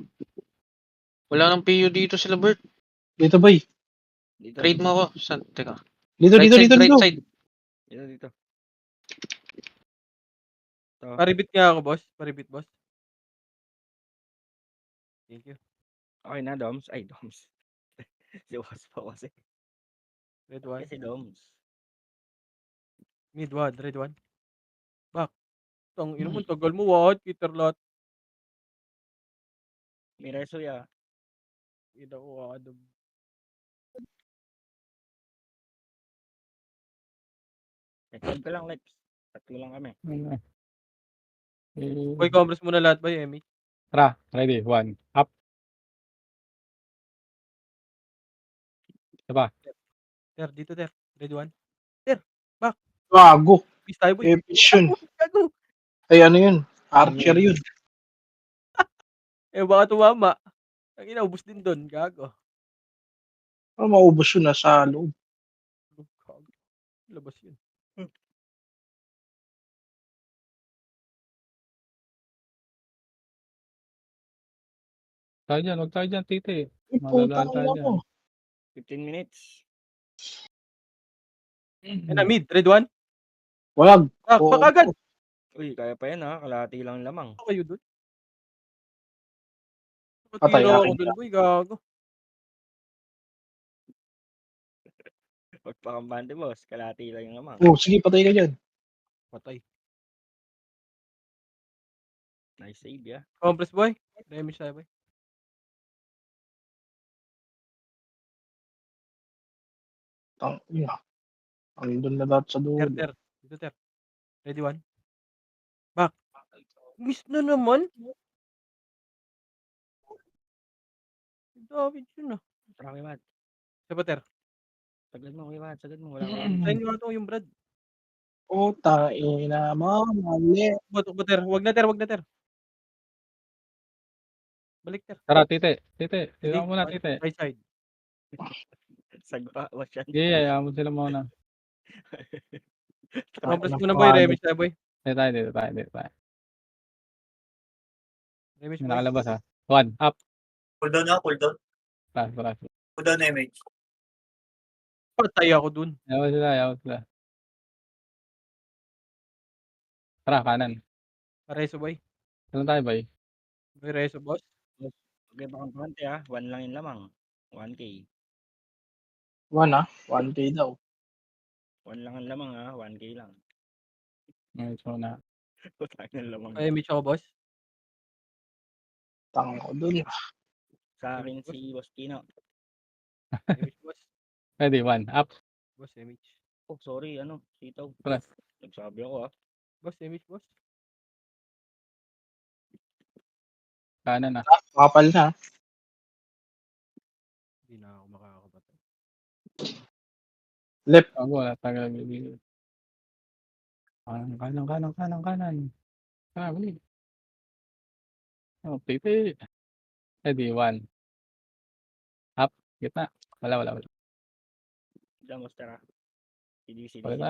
Wala nang PU dito sila, Bert. Dito boy. Dito. Trade mo ako. Saan? Teka. Dito, Right dito, side, dito, right dito. side. Dito. Paribit nga ako, boss. Paribit, boss. Thank you. Okay na, Doms. Ay, Doms. Si Boss pa kasi. Red 1. Kasi Doms. Mid 1. Red 1. Back. Tangina mo, tagal mo, what? Peter lot. May reso ya. Ina ko, ano. Nag-send ko lang, Lex. Tatlo lang kami. Boy, compress mo na lahat ba, Emi? Tara, ready, 1, up. Diba? Ter, dito, Ter. Red 1. Gago. Peace tayo, boy. Epic yun. Gago. Ay, ano yun? Archer yun. Eh, baka tumama. Ang ina, ubus din doon. Gago. Ano maubos yun nasa loob. Gago. Labas yun. Tayo dyan, huwag tayo dyan, titi. Ay, Madadaan putang tayo ina dyan. mo. 15 minutes. Eh, na, mid. Red 1. Walag. Back, Oo. back agad. Uy, kaya pa yan ha. Kalahati lang lamang. Ano kayo doon? Patay, Patira ako akin doon, boy. Gago. Huwag pa kambante, boss. Kalahati lang yung lamang. Oh, sige, patay ka dyan. Patay. Nice save, ya. Compress, boy. Damage tayo, boy. Tang ina. Andun na lahat sa Ter, dulo. ter. Dito, ter. Ready 1. Back. Miss na naman. David yun ah. Tara, Wiwad. Siya ba, ter? Sagad mo, Wiwad. Sagad mo. Wala ka. Sign nga to yung Brad. Puta ina mo. Mali. Batok ba, ter? Wag na, ter. Wag na, ter. Balik, ter. Tara, titi. Titi. Ready? Titi muna, titi. Right side. Sagpa. Watch yan. Sige, ayaw mo sila muna. Compress Tangina, mo na, boy. pangit. Remix tayo, boy. Dito tayo. Remix, May boy. nakalabas ha. 1, up. Cool down na, cool down. Tara. Cool down image. Patay ako dun. Ayaw sila. Tara, kanan. Pareso, boy. Saan tayo, boy? Boy, reso, boss. Okay pa kambante ha. 1 lang yung lamang. 1K. 1 ah. 1K daw. 1 lang ang lamang ha. 1K lang. Ngayon, so na. Putang ng lamang. Ay, image ako, boss. Tang ko dun. Sa akin si Boss Kino. Image, boss. Ready, 1, up. Boss, image. Oh, sorry. Ano? Sitaw. Tara. Nagsabi ako ha. Boss, image, boss. Kanan na. Makapal na. Hindi na ako makakapatay. Left. Bago, wala tagal. Kanan. Tara, bali. Oh, titi. Ready, 1. Up. Gitna. Wala. Diyan, Boss Tara. CD. Balik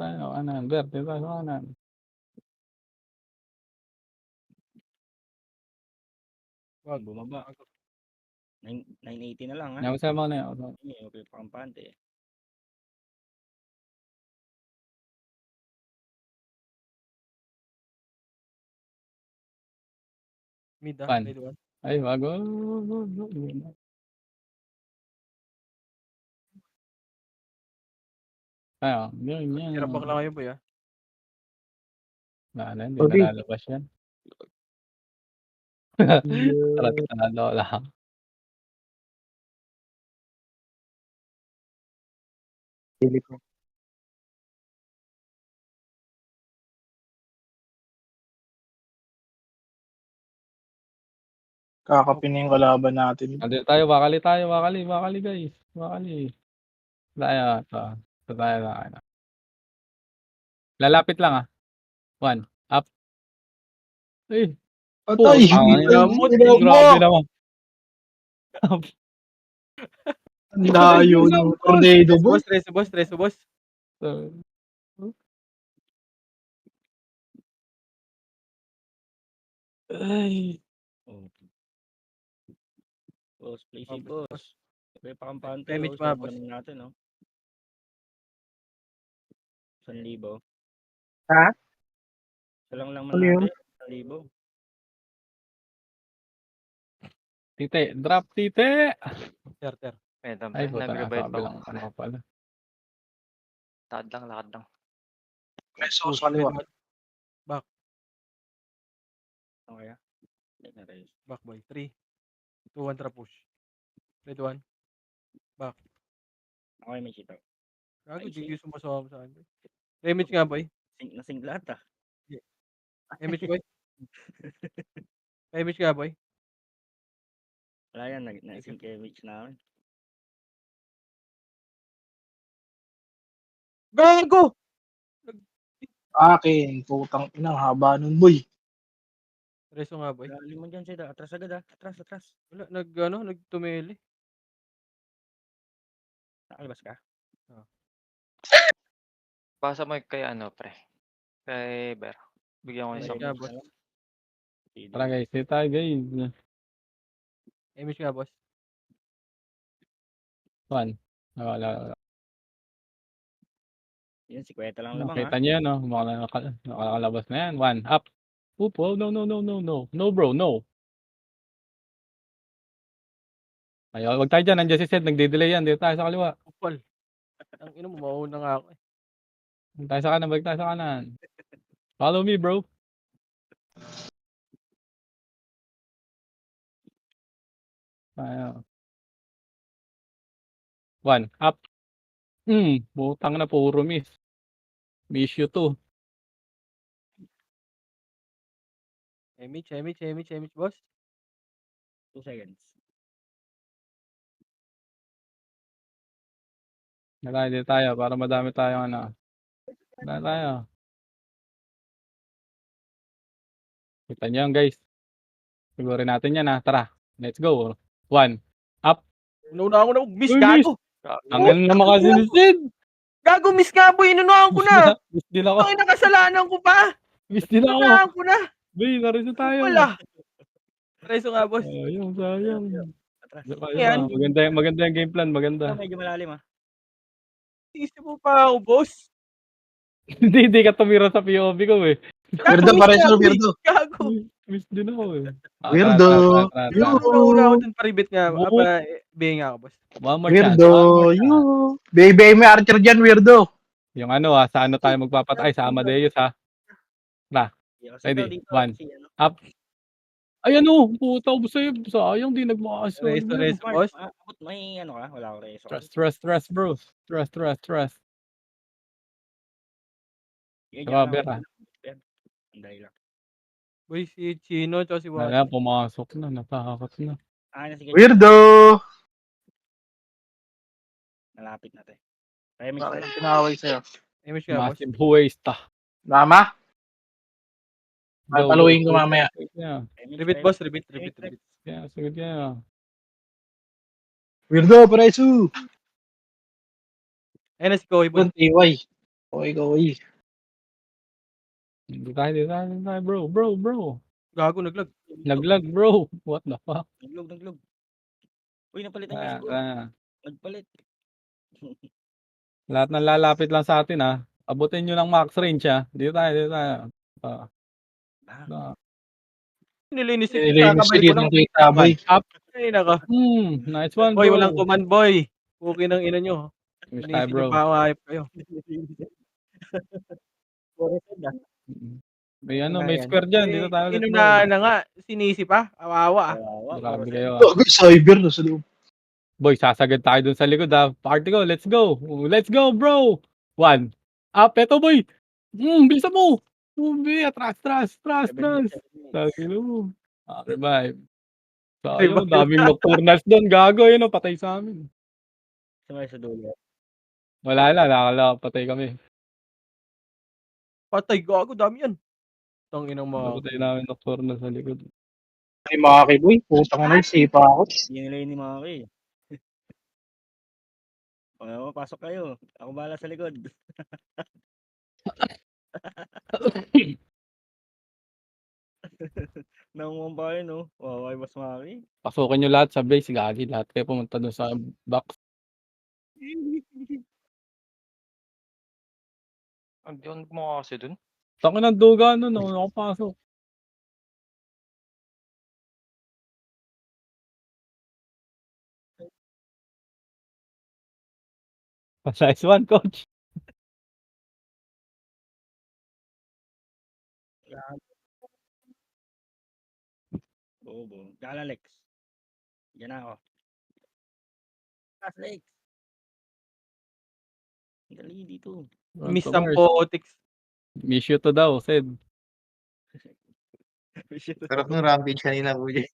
tayo. Kanan. Bert, dito tayo, kanan. Wag. Bumaba. 980 na lang ha. Ayaw sila muna yun. Okay pa kampante. Mid, ah. Pan. Ready, 1. Ay, bago. Tayo. Yan. Tirabak lang kayo, boy, ah. Hindi Okay. nalalabas yan. Tara, tanalo lang. Philip. Kakapin na yung kalaban natin. Andito tayo, wakali guys. Wakali. Tayo, ito tayo na. Ano. Lalapit lang 1, up. Ay, Patay! Ginamot, grabe naman. Up. Ang layo ng tornado, boy. Boss, reso, boss. Ay, Oh. Boss, play safe, Boss. boss. Okay pa kampante. Damage Oh, pa, sa boss. naman natin, oh. 1,000. Ha? Isa lang man Ano yun? natin. 1,000. tite, drop tite. Ter. Ay, puta na, sabi lang. Ano ka pala. Lakad lang, lakad lang. Peso Push, sa kaliwa. red one. Back, Okay ah. Hindi na raise. back boy. 3, 2, 1, tara push. Red one. Back. Okay, may shit out. Gago, Ay, GG sumasama sa akin. Boy. Remage nga boy. Nasing lahat ah. Remage boy. Remage nga boy. Wala yan, nasing Kevich namin. Gago! Akin, putang ina, haba nun, boy. Reso nga boy. Lalim mo dyan, Seda. Atras agad ah. Atras. Wala, nagtumili. Nakalabas ka? Pasa mo kay ano, pre. Kay Ber. Bigyan ko ng Remage isang nga Remage boss. na lang. Sige. Tara guys, dito tayo guys. Remage nga boss. 1. Wala. Yun, si Kweta lang lamang Nakita ah. niyo yan, no? Nakakalabas na yan. 1. Up. Oop. Oh, no. No, bro. No. Ay, wag tayo dyan. Nandiyan si Sed. Nagde-delay yan. Dito tayo sa kaliwa. Kupal. Ang ina mo, mauna nga ako eh. Balik tayo sa kanan. Balik tayo sa kanan. Follow me, bro. Tayo. 1. Up. Butang na puro miss. Miss you too. Remage boss. 2 seconds. Dito tayo para madami tayong ano. Dito tayo. Kita niyo yan, guys. Sigurin natin yan, ha. Tara. Let's go. 1. Up. Una ako na miss, Uy, gago! Ang ano naman kasi ni Sid. Gago, miss nga boy, inunahan ko na! Miss din ako. Ang nakasalanan ko pa! Miss din ako. Inunahan ko na! Bay, narito tayo. Wala! Reso nga boss. Sayang. Atras. Yan. Maganda yung game plan. Maganda. Medyo malalim ah. Isip mo pa ako, boss. Hindi ka tumira sa POV ko eh. Weirdo miss pa rin nga, siya, boy. weirdo. Gago. Miss din ako eh. Weirdo. Una ako dun paribit nga. Oo. Bihin nga ako, boss. One more chance. Weirdo. One more chance. You. Baby, may archer dyan, weirdo. Yung ano sa ano tayo magpapatay sa Amadeus ha. Ready? Dito, One. si, ano, Up. Ay ano, puta ko sa'yo. Sayang di nagmakas. Reso, Mark, boss. abot may ano ka? Wala akong reso. Trust bro. Trust. Grabe ka. Anday lang. Boy, si Chino, tsaka si Wala, Wally. pumasok na. Natakot na. Sige. Weirdo. Nalapit na tayo. Kaya may Bakit pinaway sa'yo? Remage nga, boss. Massive waste. Mama? Papaluin ko mamaya. Yeah, Ribit, boss. Ribit. sige yeah. Weirdo, Paresu. Ayun na si Koy, boy. TY. Okay. Dito tayo, bro. Gago, naglag. Naglag, bro. What the fuck? Naglog. Uy, napalitan niya siguro. Nagpalit. Lahat ng lalapit lang sa atin ha. Abutin nyo ng max range ha. Dito tayo. Nilinis Nilinis ko dito ng kita, boy. Up. Ay, naka. Nice one, Boy, bro. walang command, boy. Okay ng ina nyo. Miss tayo, Inisip bro. nyo pa ako, hype kayo. May may square dyan. Dito tayo ulit, bro. Inunahan na nga. Sinisi pa. Awawa. Grabe kayo. Gagi, cyber na sa loob. Boy, sasagad tayo dun sa likod ha. Party ko, let's go. Let's go, bro. 1. Up, eto boy. Bilisan mo. Atras. Sabi mo. Revive. Sayang, daming nocturnals doon. Gago, yun o, patay sa amin. Sumay sa dulo. Wala, patay kami. Patay, gago. Dami yan. Tangin ang mga. Patay namin nocturnal sa likod. Ay, Maki, boy. Putang na, sipa ako. Hindi nila yun ni Maki. O, pasok kayo. Ako bahala sa likod. Nangunguhan pa yun, no? Wow, ay mas Maki. Pasukin nyo lahat sa base, gagi. Lahat kayo pumunta doon sa box. Hindi ako nagmakasi dun. Takin ng duga nun, nakapasok. Nice one, coach. Bobo. Kala Lex. Diyan na ako. Taas Lex. Dali dito. Miss Onto Mars. Sampotics. Miss you to daw, Sed. Sarap ng rampage kanina, Kuya.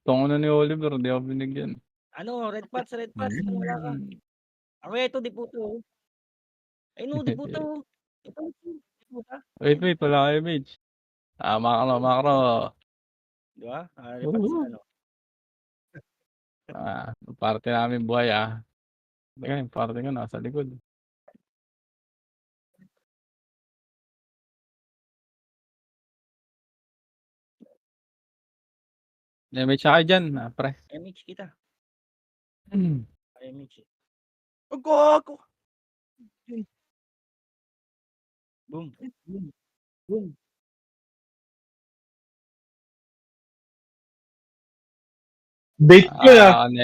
Tungo na ni Oliver, hindi ako binigyan. Ano, red pots, red pots. Wala ka. Ako ito, di puto. Ay no, di puto. Ito, di puta. Wait, wala kayo, Mage. Makro. Di ba? Red pots, ano. Parte namin buhay, Teka, yung parte ko nasa likod. May tsaka dyan, pre. MH kita. MH. Gago. Boom. Boom. Bait ko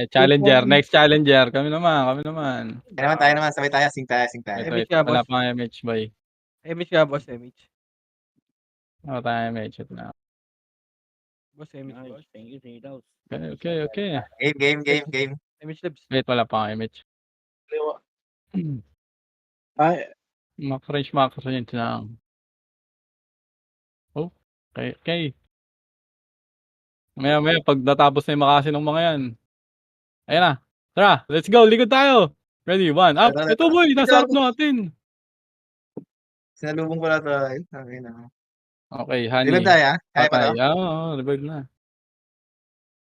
Challenger, next challenger. Kami naman. Tayo naman, sabay tayo, sing tayo. MH nga, Wala boss. pang MH, boy. MH nga, boss. MH. Wala tayong MH. Ito na. Boss, MH, boss. Nice. Thank you, Tatos. Okay. Game. MH Labs. Wait, wala pang MH. Ay, Max-range lang. Oh, okay. Maya, pag natapos na yung makasi ng mga yan. Ayan na. Tara, let's go. Likod tayo. Ready, 1, up. Tara. Ito, boy. Nasa up natin. Sinalubong ko lang tayo. Okay na. Okay, honey. Dilan tayo, ha? Kaya pa Patay. to? Oo, revive na.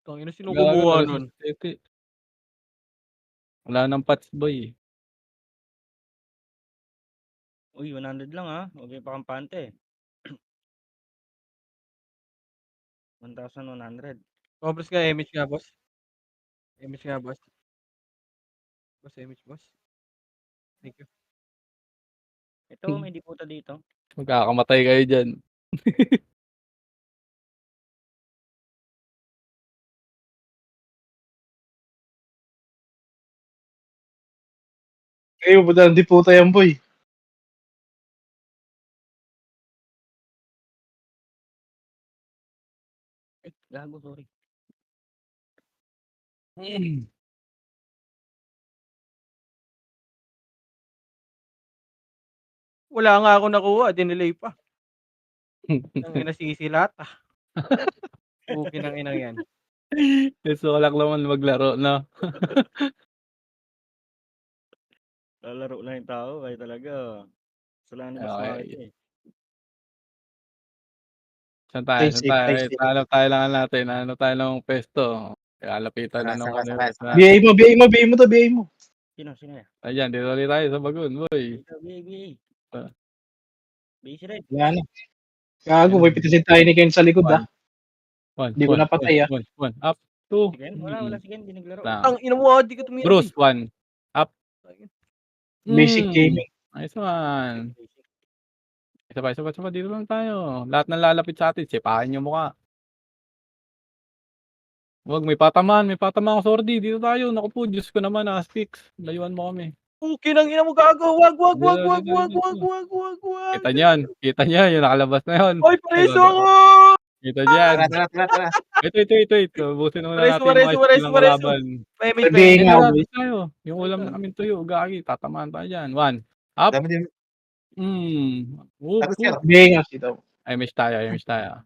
Tangina, sino gumawa nun? Wala nang pats, boy. Uy, 100 lang ha. Huwag kayo pakampante. 1,100. Cobras nga, MH nga, boss. MH nga, boss. Boss, MH, boss. Thank you. Ito, may diputa dito. Magkakamatay kayo dyan. kayo ba hindi puta yan, boy? Ay, gago, sorry. Wala nga ako nakuha, dinelay pa. Ang inasisilata. Puki ng inang yan. Gusto ko lang naman maglaro, no? Lalaro lang yung tao, kaya talaga. Salamat Okay. sa akin eh. Saan tayo? Safe. Hanap tayo lang natin. Hanap tayo ng pesto. Kaya lapitan na nung Saka. BA mo to, BA mo. Sino yan? Ayan, dito ulit tayo sa Bagun, boy. Dito, BA. Ah. Base red. Wala na. Gago, may pitasin tayo ni Ken sa likod, ha? Hindi ko napatay, One, up, two. Sige, wala sige, hindi naglaro. Ang ina mo, di ka tumira. Bruce, 1. Up. Basic gaming. Nice one. Isa pa. Dito lang tayo. Lahat ng lalapit sa atin, sipahin yung mukha. Wag, may patamaan ang sordi. Dito tayo. Naku po, Diyos ko naman, Aspix. Layuan mo kami. Puki ng ina mo, gago. Wag. Kita niyo yan. Yung nakalabas na yun. Oy, preso ako! Kita dyan. Tara. Wait. Busin muna natin yung mga skill ng kalaban. MH, BA nga, Ito boy. tayo. Yung ulam namin tuyo. Gagi. Tatamaan tayo dyan. 1. Up. Dami din. Tapos yun. BA nga sitaw. Ay, miss tayo.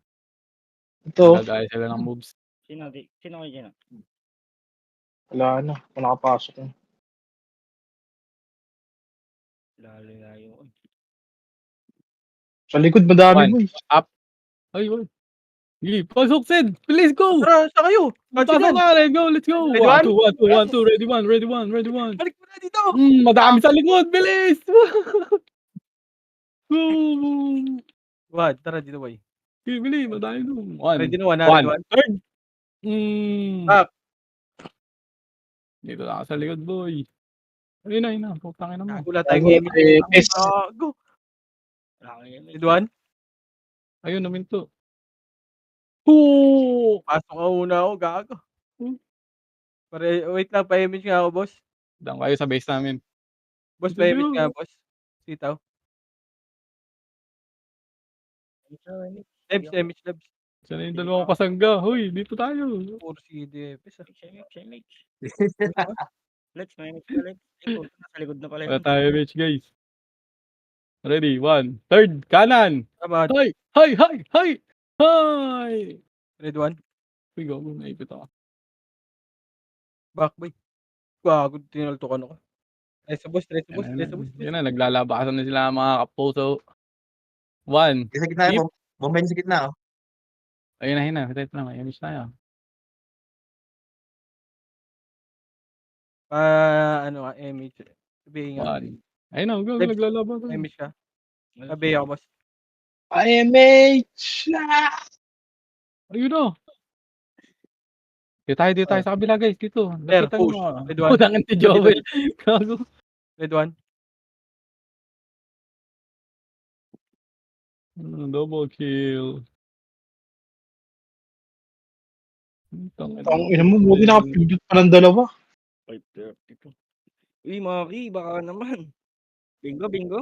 Ito, Nagaya sila ng moves. Sino kayo dyan? wala na. Kung nakapasok na. Layo. Sa likod, madami, One. boy. Ay. Sige, pasok, Sid. Please go. Tara, sa kayo. Pasok na. Let's go. Ready, one? 1, 2. Ready, one. Balik mo na dito. Madami sa likod. Bilis. Boom. Wad, tara dito, boy. Bili. Madami doon. Ready na, 1. 1. Third. Up. Dito lang sa likod, boy. Ayun na. Putangin naman. Wala tayong Gago, gaming. PS. Gago. Wala Duan, Ayun, naminto. Oh! pasok ka una ako, gago. Wait lang, pa-image nga ako, boss. Dang kayo sa base namin. Boss, Ito pa-image yun. nga, boss. Sitaw. Lebs, MH Lebs. Sana yung Sige, dalawang ma'am. kasangga. Hoy, dito tayo. Puro CDFS, ah. MH. Lex, may MH ka, Lex. Ay, puto, nasa likod na pala Wala yun. tayo, Mitch, guys. Ready? 1. Third, kanan. Tama. Hay! Hay! Hay! Hay! Hay! Red 1. Uy, gago. Naipit ako. Back, boy. Gago, tinaltukan ako. Try sa boss, try sa boss, Yan try na, sa boss. yan na, naglalabasan na sila mga kapuso. 1. Sa gitna Tip. po. Bombay sa gitna, oh. Ayun na. Wait na, may image tayo. Ano ka, MH. Sabihin nga. 1. Ayun na, gago, Lebs, naglalabasan. MH ka. Sabihin ako, boss. IMH! Ayun na. Dito tayo sa kabila, guys. Dito. There, Lapitan push. mo. Red 1. Putang si Joel. Gago. Red 1. Double kill. Ang ina mo, buti nakapindot pa ng dalawa. 5:32. Uy, Maki, baka naman. Bingo, bingo.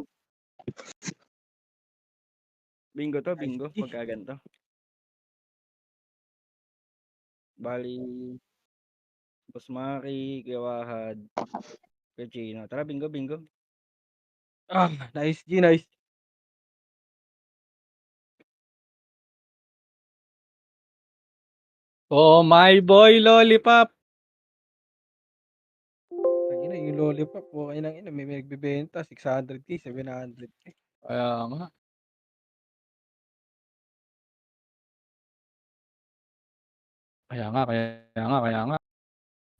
Bingo to, bingo. Pagka ganito. Bali, Boss Maki, Kuya Wahad, Kuya Chino. Tara, bingo, bingo. Ah, nice, G, nice. Oh, my boy, Lollipop. Ang ina, yung lollipop, okay nang ina, may nagbebenta, 600k, 700k. Kaya nga. Kaya nga.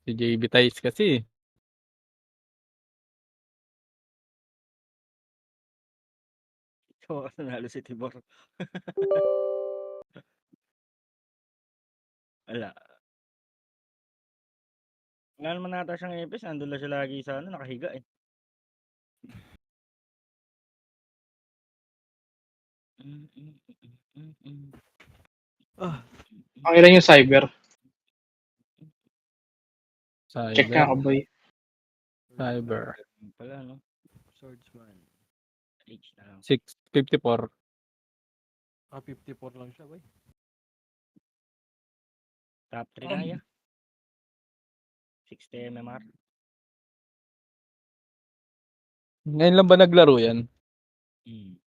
Si JB Tice kasi. So, nanalo si Tibor. Wala. Wala naman nata siyang epis. Nandun lang siya lagi sa nakahiga eh. Ang ina yung cyber. Check Cyber. nga ako, boy. Cyber. Pala, no? Swordsman. H na lang. 654. 54 lang siya, boy. Top 3 na ya. 60 MMR. Ngayon lang ba naglaro yan? Hmm.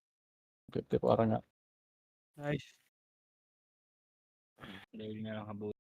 54 nga. Nice. Dahil nga lang habulin.